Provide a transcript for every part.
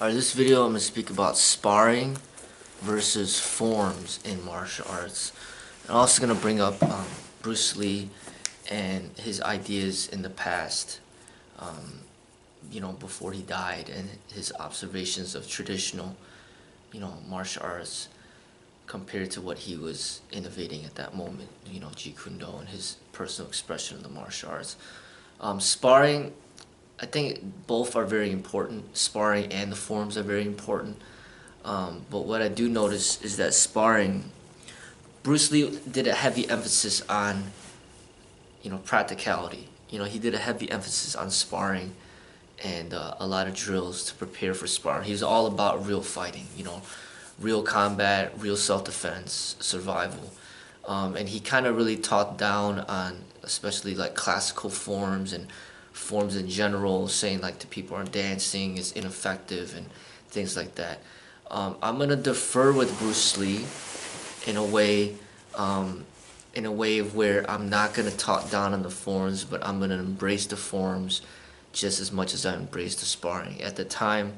Alright, this video I'm going to speak about sparring versus forms in martial arts. I'm also going to bring up Bruce Lee and his ideas in the past, before he died, and his observations of traditional, martial arts compared to what he was innovating at that moment, Jeet Kune Do and his personal expression of the martial arts. Sparring, I think both are very important. Sparring and the forms are very important. But what I do notice is that sparring, Bruce Lee did a heavy emphasis on, practicality. He did a heavy emphasis on sparring and a lot of drills to prepare for sparring. He was all about real fighting, real combat, real self-defense, survival. And he kind of really taught down on especially like classical forms and forms in general, saying like the people are dancing is ineffective and things like that. I'm gonna defer with Bruce Lee in a way, of where I'm not gonna talk down on the forms, but I'm gonna embrace the forms just as much as I embrace the sparring. At the time,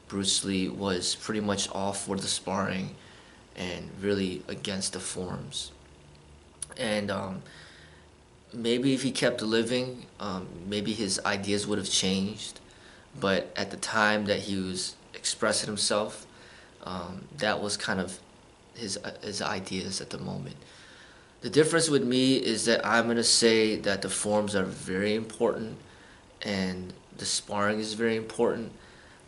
Bruce Lee was pretty much all for the sparring and really against the forms. And maybe if he kept living, maybe his ideas would have changed. But at the time that he was expressing himself, that was kind of his ideas at the moment. The difference with me is that I'm going to say that the forms are very important and the sparring is very important.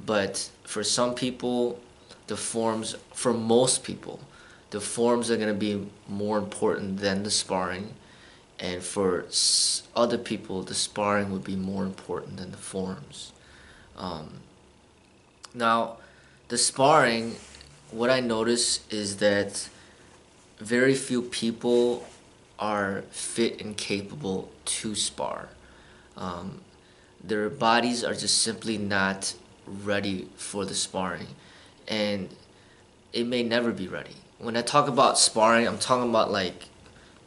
But for some people, for most people, the forms are going to be more important than the sparring. And for other people, the sparring would be more important than the forms. Now, the sparring, what I notice is that very few people are fit and capable to spar. Their bodies are just simply not ready for the sparring, and it may never be ready. When I talk about sparring, I'm talking about like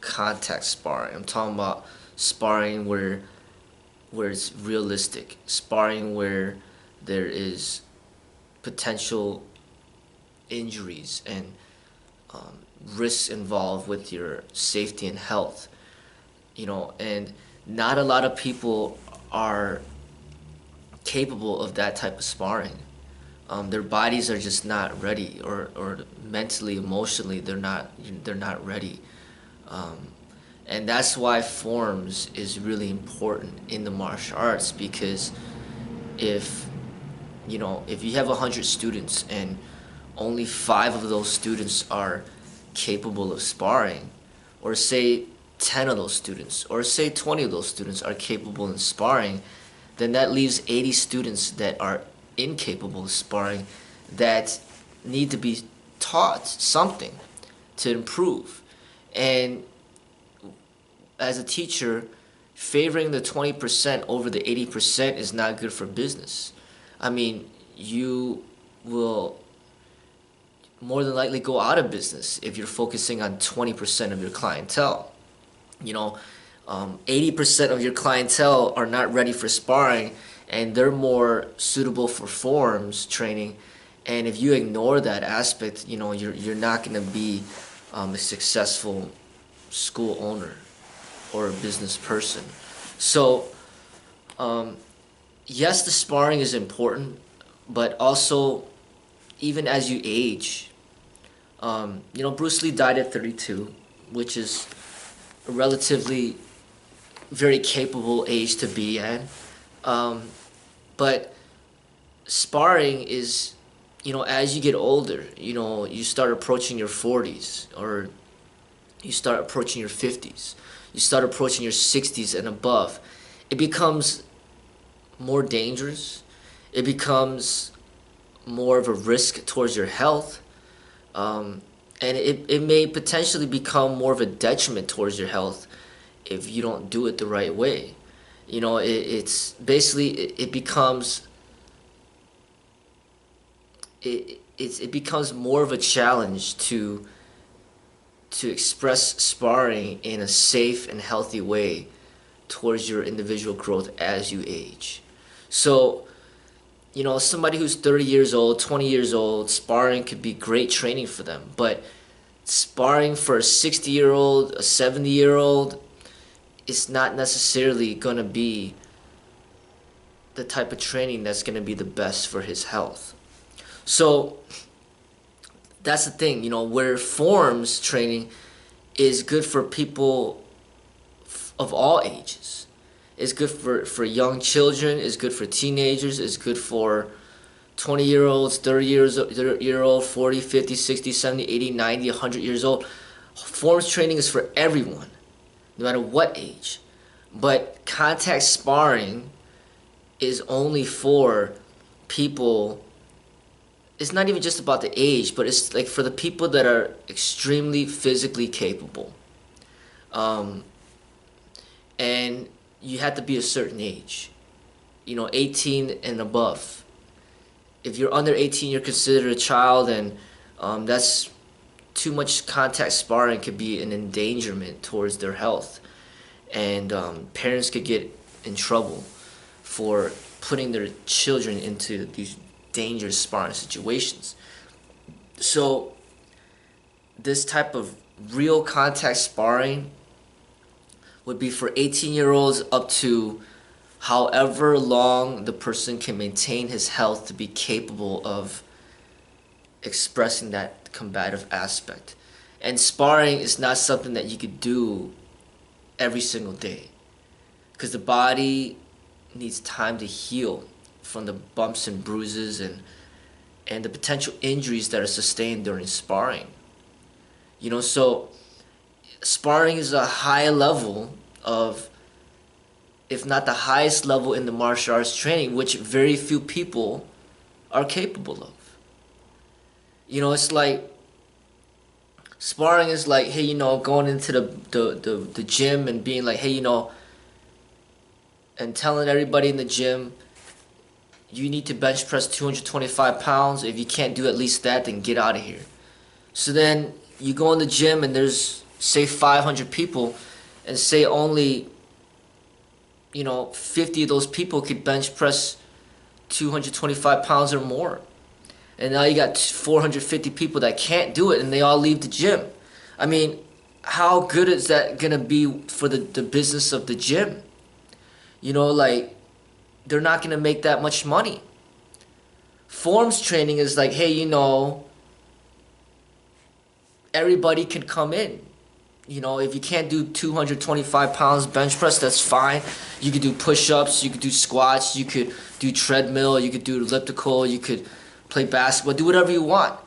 contact sparring. I'm talking about sparring where it's realistic, sparring where there is potential injuries and risks involved with your safety and health, and not a lot of people are capable of that type of sparring. Their bodies are just not ready, or mentally, emotionally, they're not ready. And that's why forms is really important in the martial arts, because if you have 100 students and only 5 of those students are capable of sparring, or say 10 of those students, or say 20 of those students are capable in sparring, then that leaves 80 students that are incapable of sparring that need to be taught something to improve. And as a teacher, favoring the 20% over the 80% is not good for business. I mean, you will more than likely go out of business if you're focusing on 20% of your clientele. 80% of your clientele are not ready for sparring, and they're more suitable for forms training. And if you ignore that aspect, you're not going to be a successful school owner or a business person. So, yes, the sparring is important, but also, even as you age, Bruce Lee died at 32, which is a relatively very capable age to be at. But sparring is, as you get older, you start approaching your 40s, or you start approaching your 50s, you start approaching your 60s and above, it becomes more dangerous. It becomes more of a risk towards your health. And it may potentially become more of a detriment towards your health if you don't do it the right way. It's basically, it becomes more of a challenge to express sparring in a safe and healthy way towards your individual growth as you age. So You know, somebody who's 30 years old, 20 years old, sparring could be great training for them. But sparring for a 60-year-old, a 70-year-old, it's not necessarily going to be the type of training that's going to be the best for his health. So that's the thing, you know, where forms training is good for people of all ages. It's good for young children, it's good for teenagers, it's good for 20-year-olds, 30-year-old, 40, 50, 60, 70, 80, 90, 100 years old. Forms training is for everyone, no matter what age. But contact sparring is only for people. It's not even just about the age, but it's like for the people that are extremely physically capable. And you have to be a certain age, you know, 18 and above. If you're under 18, you're considered a child, and that's too much contact sparring could be an endangerment towards their health. And parents could get in trouble for putting their children into these dangerous sparring situations. So this type of real contact sparring would be for 18-year-olds up to however long the person can maintain his health to be capable of expressing that combative aspect. And sparring is not something that you could do every single day, because the body needs time to heal from the bumps and bruises and the potential injuries that are sustained during sparring. You know, so sparring is a high level of, if not the highest level in the martial arts training, which very few people are capable of. You know, it's like sparring is like, hey, you know, going into the gym and being like, hey, you know, and telling everybody in the gym, you need to bench press 225 pounds. If you can't do at least that, then get out of here. So then you go in the gym and there's, say, 500 people, and say only, you know, 50 of those people could bench press 225 pounds or more. And now you got 450 people that can't do it, and they all leave the gym. I mean, how good is that going to be for the business of the gym? You know, like, they're not going to make that much money. Forms training is like, hey, you know, everybody can come in. You know, if you can't do 225 pounds bench press, that's fine. You could do push-ups, you could do squats, you could do treadmill, you could do elliptical, you could play basketball, do whatever you want.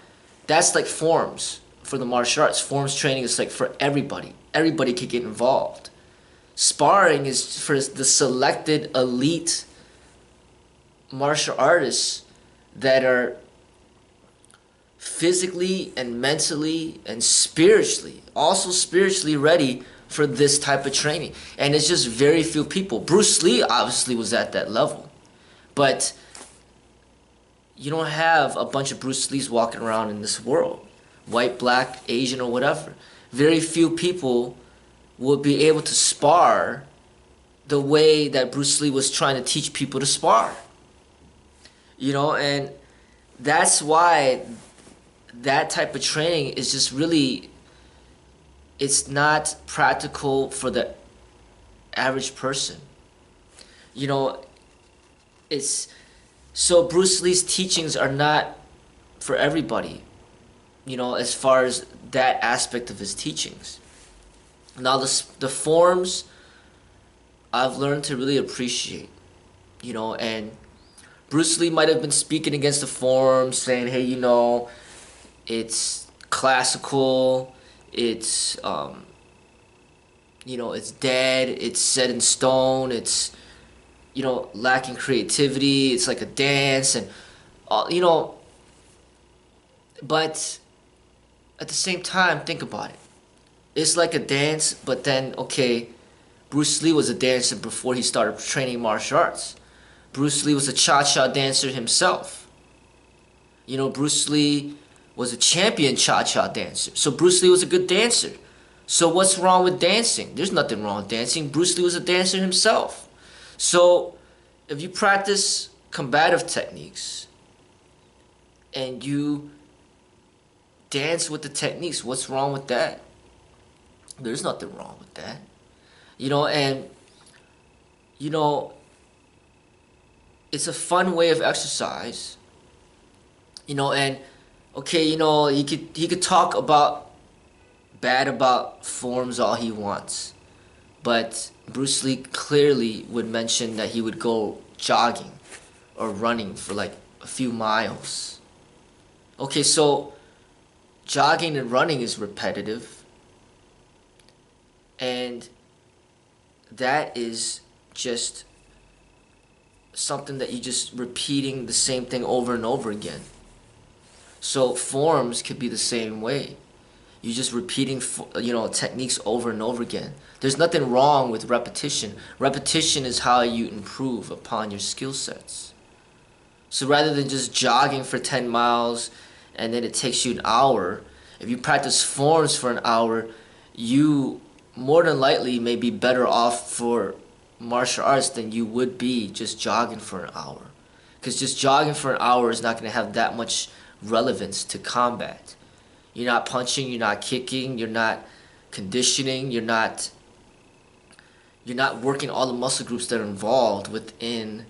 That's like forms for the martial arts. Forms training is like for everybody. Everybody could get involved. Sparring is for the selected elite martial artists that are physically and mentally and spiritually, also spiritually ready for this type of training. And it's just very few people. Bruce Lee obviously was at that level, but you don't have a bunch of Bruce Lees walking around in this world, white, black, Asian, or whatever. Very few people would be able to spar the way that Bruce Lee was trying to teach people to spar. You know, and that's why that type of training is just really, it's not practical for the average person. You know, it's, so Bruce Lee's teachings are not for everybody, you know, as far as that aspect of his teachings. Now the forms I've learned to really appreciate, you know, and Bruce Lee might have been speaking against the forms, saying, hey, you know, it's classical, it's, you know, it's dead, it's set in stone, it's, you know, lacking creativity, it's like a dance, and, you know, but at the same time, think about it. It's like a dance, but then, okay, Bruce Lee was a dancer before he started training martial arts. Bruce Lee was a cha-cha dancer himself. You know, Bruce Lee was a champion cha-cha dancer. So Bruce Lee was a good dancer. So what's wrong with dancing? There's nothing wrong with dancing. Bruce Lee was a dancer himself. So if you practice combative techniques and you dance with the techniques. What's wrong with that? There's nothing wrong with that. And you know, it's a fun way of exercise. And okay, he could talk bad about forms all he wants. But Bruce Lee clearly would mention that he would go jogging or running for like a few miles. Okay, so jogging and running is repetitive. And that is just something that you're just repeating the same thing over and over again. So forms could be the same way. You're just repeating, techniques over and over again. There's nothing wrong with repetition. Repetition is how you improve upon your skill sets. So rather than just jogging for 10 miles and then it takes you an hour, if you practice forms for an hour, you more than likely may be better off for martial arts than you would be just jogging for an hour. Because just jogging for an hour is not going to have that much relevance to combat. You're not punching, you're not kicking, you're not conditioning, you're not working all the muscle groups that are involved within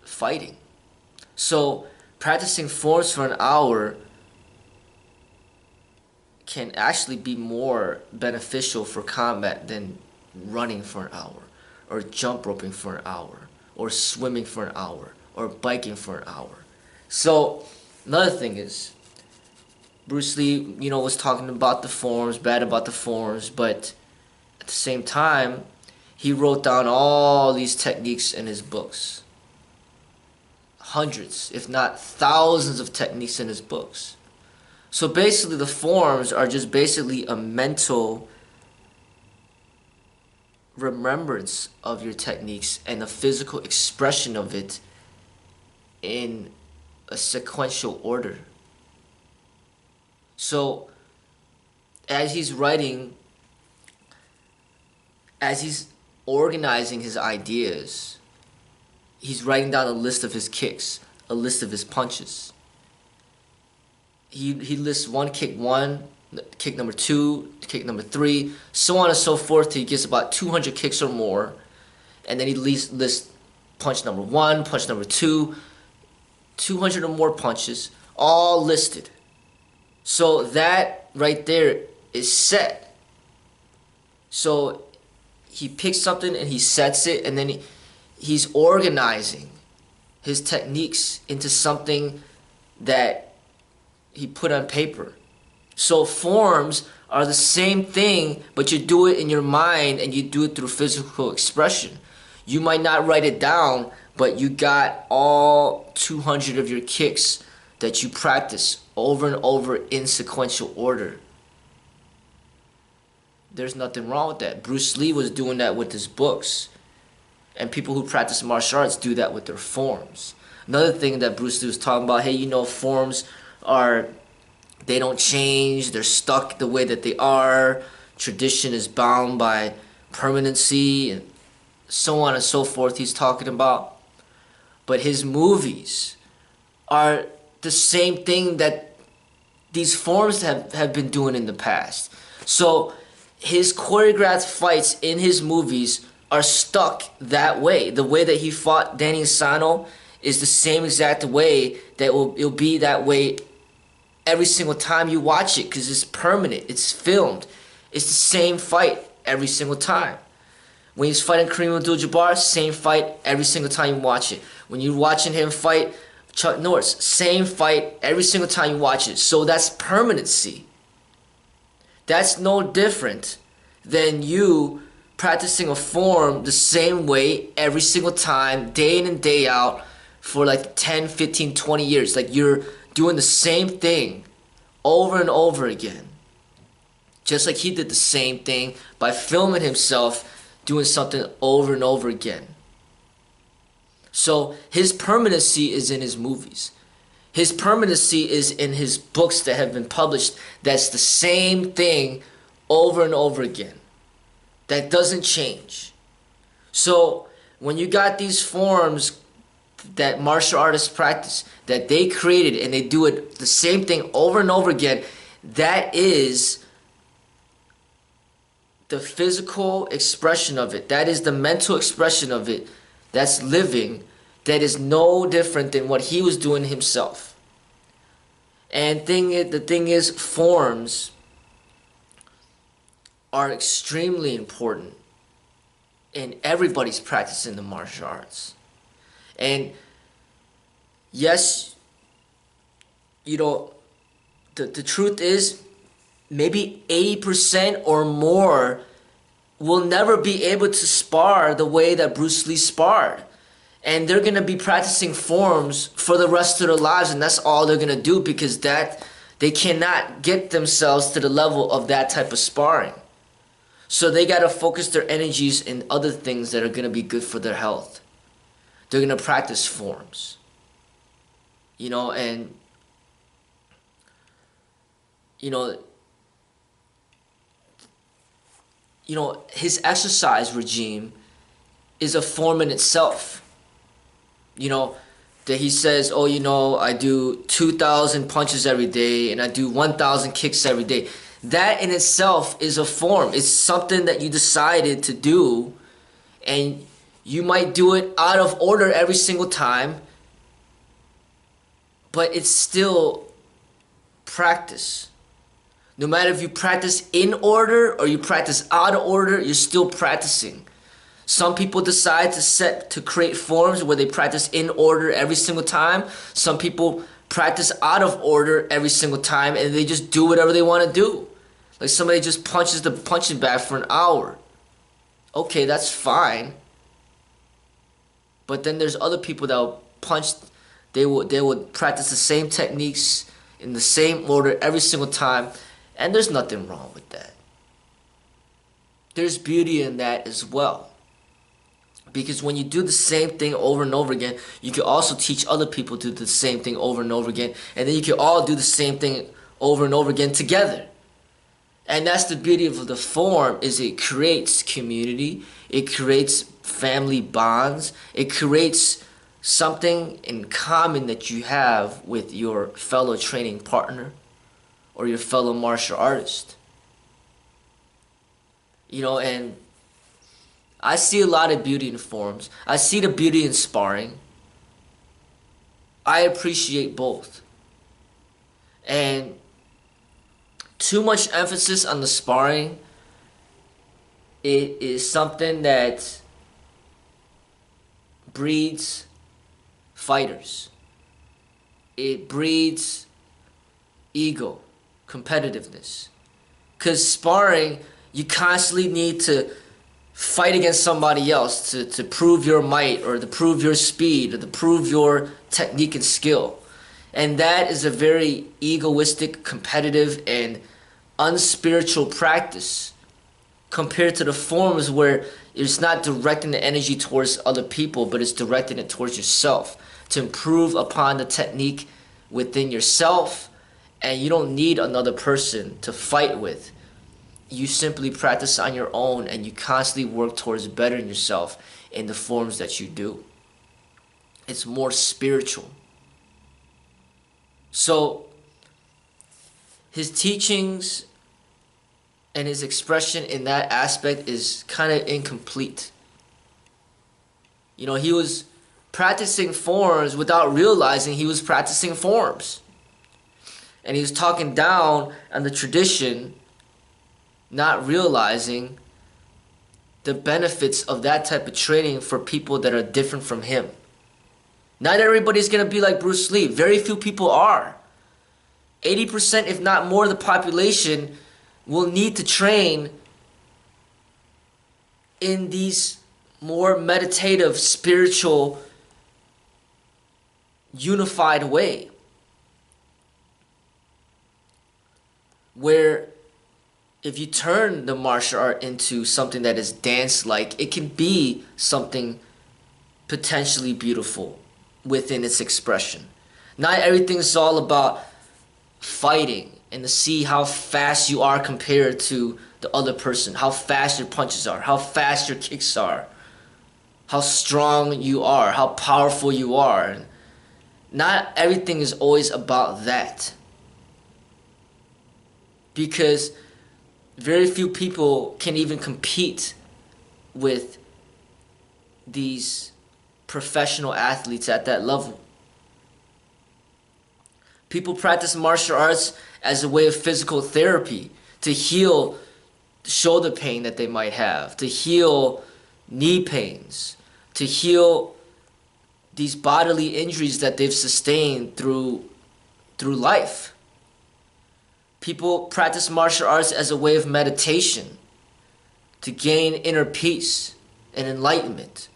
fighting. So practicing forms for an hour can actually be more beneficial for combat than running for an hour, or jump roping for an hour, or swimming for an hour, or biking for an hour. So another thing is, Bruce Lee, was talking about the forms, bad about the forms, but at the same time, he wrote down all these techniques in his books. Hundreds, if not thousands of techniques in his books. So basically the forms are just basically a mental remembrance of your techniques and a physical expression of it in a sequential order. So as he's writing, as he's organizing his ideas, he's writing down a list of his kicks, a list of his punches. He lists kick number 2, kick number 3, so on and so forth till he gets about 200 kicks or more. And then he lists punch number 1, punch number 2, 200 or more punches, all listed. So that right there is set. So he picks something and he sets it, and then he's organizing his techniques into something that he put on paper. So forms are the same thing, but you do it in your mind and you do it through physical expression. You might not write it down, but you got all 200 of your kicks that you practice over and over in sequential order. There's nothing wrong with that. Bruce Lee was doing that with his books. And people who practice martial arts do that with their forms. Another thing that Bruce Lee was talking about, hey, forms they don't change. They're stuck the way that they are. Tradition is bound by permanency and so on and so forth he's talking about. But his movies are the same thing that these forms have been doing in the past. So his choreographed fights in his movies are stuck that way. The way that he fought Danny Asano is the same exact way that it'll be that way every single time you watch it, because it's permanent, it's filmed. It's the same fight every single time. When he's fighting Kareem Abdul-Jabbar, same fight every single time you watch it. When you're watching him fight Chuck Norris, same fight every single time you watch it. So that's permanency. That's no different than you practicing a form the same way every single time, day in and day out, for like 10, 15, 20 years. Like you're doing the same thing over and over again. Just like he did the same thing by filming himself doing something over and over again. So his permanency is in his movies. His permanency is in his books that have been published. That's the same thing over and over again. That doesn't change. So when you got these forms that martial artists practice, that they created, and they do it the same thing over and over again, that is the physical expression of it. That is the mental expression of it. That's living. That is no different than what he was doing himself. And the thing is, forms are extremely important, and everybody's practicing the martial arts. And yes, the truth is, maybe 80% or more will never be able to spar the way that Bruce Lee sparred. And they're going to be practicing forms for the rest of their lives, and that's all they're going to do, because they cannot get themselves to the level of that type of sparring. So they got to focus their energies in other things that are going to be good for their health. They're going to practice forms. And his exercise regime is a form in itself. That he says, I do 2,000 punches every day and I do 1,000 kicks every day. That in itself is a form. It's something that you decided to do, and you might do it out of order every single time, but it's still practice. No matter if you practice in order or you practice out of order, you're still practicing. Some people decide to create forms where they practice in order every single time. Some people practice out of order every single time, and they just do whatever they want to do. Like somebody just punches the punching bag for an hour. Okay, that's fine. But then there's other people that will punch. They would practice the same techniques in the same order every single time, and there's nothing wrong with that. There's beauty in that as well. Because when you do the same thing over and over again, you can also teach other people to do the same thing over and over again. And then you can all do the same thing over and over again together. And that's the beauty of the form, is it creates community. It creates family bonds. It creates something in common that you have with your fellow training partner or your fellow martial artist. And I see a lot of beauty in forms. I see the beauty in sparring. I appreciate both. And too much emphasis on the sparring, it is something that breeds fighters. It breeds ego, competitiveness. Because sparring, you constantly need to fight against somebody else to prove your might, or to prove your speed, or to prove your technique and skill. And that is a very egoistic, competitive, and unspiritual practice compared to the forms where it's not directing the energy towards other people, but it's directing it towards yourself to improve upon the technique within yourself. And you don't need another person to fight with. You simply practice on your own, and you constantly work towards bettering yourself in the forms that you do. It's more spiritual. So his teachings and his expression in that aspect is kind of incomplete. He was practicing forms without realizing he was practicing forms. And he was talking down on the tradition, not realizing the benefits of that type of training for people that are different from him. Not everybody's going to be like Bruce Lee. Very few people are. 80%, if not more, of the population will need to train in these more meditative, spiritual, unified way. Where if you turn the martial art into something that is dance-like, it can be something potentially beautiful within its expression. Not everything's all about fighting and to see how fast you are compared to the other person, how fast your punches are, how fast your kicks are. how strong you are, how powerful you are. Not everything is always about that, because very few people can even compete with these professional athletes at that level. People practice martial arts as a way of physical therapy to heal shoulder pain that they might have, to heal knee pains, to heal these bodily injuries that they've sustained through life. People practice martial arts as a way of meditation to gain inner peace and enlightenment.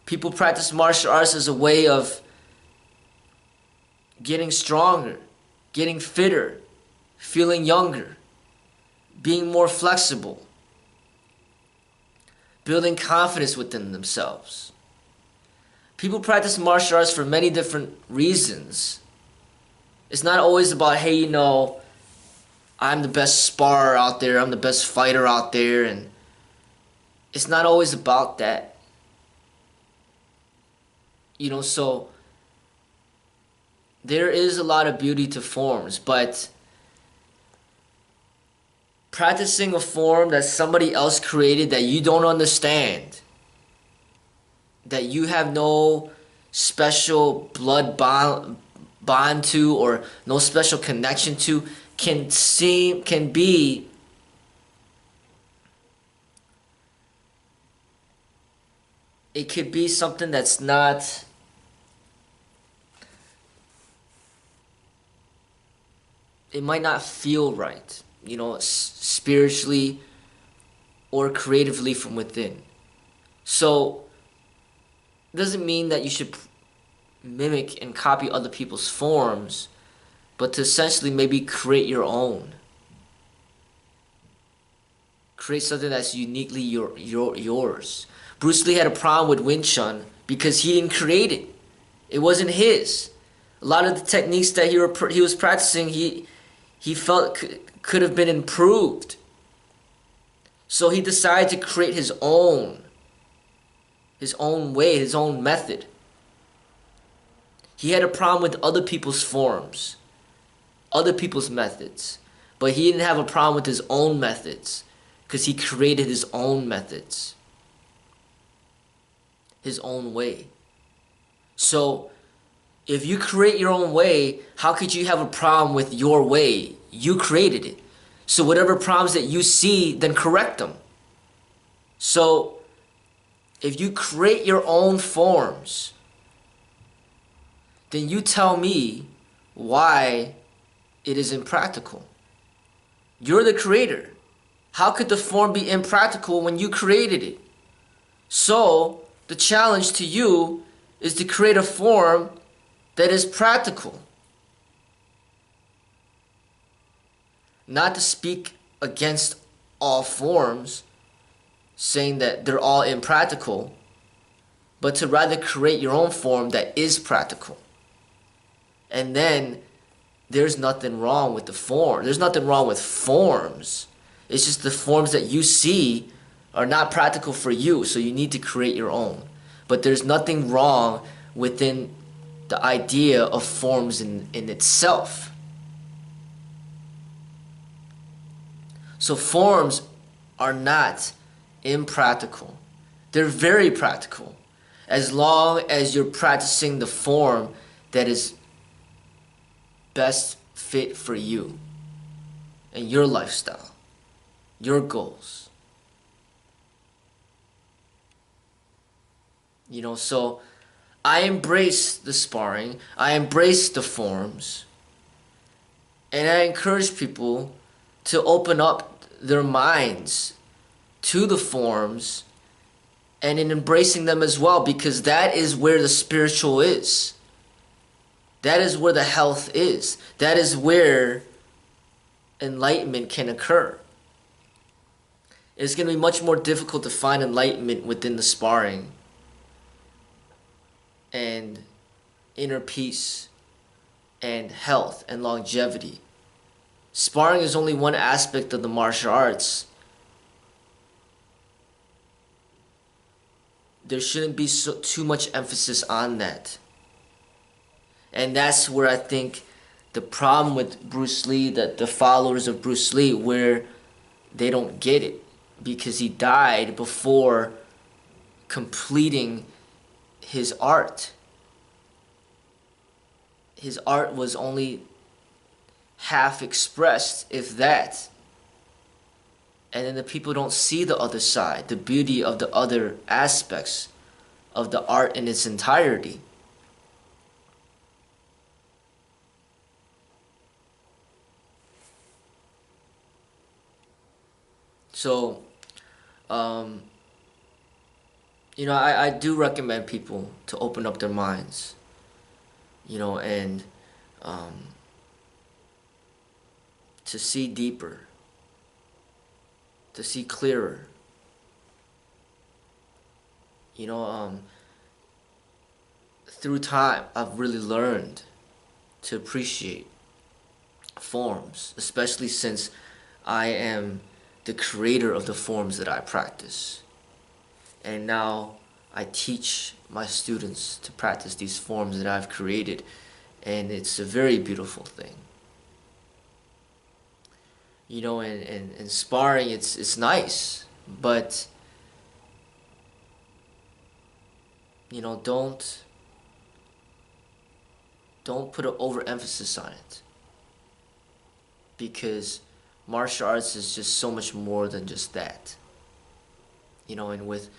People practice martial arts as a way of getting stronger, getting fitter, feeling younger, being more flexible, building confidence within themselves. People practice martial arts for many different reasons. It's not always about, hey, you know, I'm the best sparrer out there, I'm the best fighter out there, and it's not always about that. You know, so there is a lot of beauty to forms, but practicing a form that somebody else created that you don't understand, that you have no special blood bond to or no special connection to, can be it could be something that's not it might not feel right, you know, spiritually or creatively from within. So it doesn't mean that you should mimic and copy other people's forms, but to essentially maybe create your own. Create something that's uniquely yours. Bruce Lee had a problem with Wing Chun because he didn't create it. It wasn't his. A lot of the techniques that he was practicing, he felt could have been improved. So he decided to create his own way, his own method. He had a problem with other people's forms, other people's methods, but he didn't have a problem with his own methods because he created his own methods, his own way. So if you create your own way, how could you have a problem with your way? You created it. So whatever problems that you see, then correct them. So if you create your own forms, then you tell me why it is impractical. You're the creator. How could the form be impractical when you created it? So the challenge to you is to create a form that is practical. Not to speak against all forms, saying that they're all impractical, but to rather create your own form that is practical. And then there's nothing wrong with the form. There's nothing wrong with forms. It's just the forms that you see are not practical for you, so you need to create your own. But there's nothing wrong within the idea of forms in itself. So forms are not impractical. They're very practical, as long as you're practicing the form that is best fit for you and your lifestyle, your goals. You know, so I embrace the sparring, I embrace the forms, and I encourage people to open up their minds to the forms and in embracing them as well, because that is where the spiritual is. That is where the health is. That is where enlightenment can occur. It's going to be much more difficult to find enlightenment within the sparring and inner peace and health and longevity. Sparring is only one aspect of the martial arts there shouldn't be too much emphasis on that. And that's where I think the problem with Bruce Lee, that the followers of Bruce Lee, where they don't get it, because he died before completing his art. His art was only half expressed, if that. And then the people don't see the other side, the beauty of the other aspects of the art in its entirety. So, um, I do recommend people to open up their minds, and um, to see deeper, to see clearer. Through time, I've really learned to appreciate forms, especially since I am the creator of the forms that I practice. And now I teach my students to practice these forms that I've created, and it's a very beautiful thing. And sparring, it's nice, but don't put an overemphasis on it, because martial arts is just so much more than just that. And with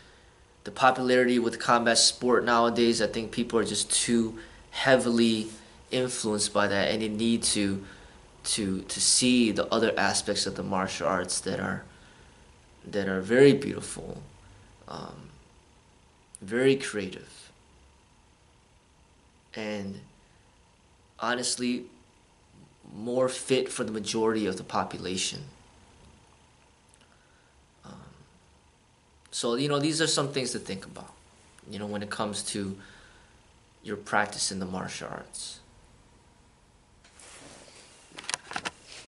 the popularity with combat sport nowadays, I think people are just too heavily influenced by that, and they need to see the other aspects of the martial arts that are very beautiful, very creative, and honestly more fit for the majority of the population. So these are some things to think about, when it comes to your practice in the martial arts.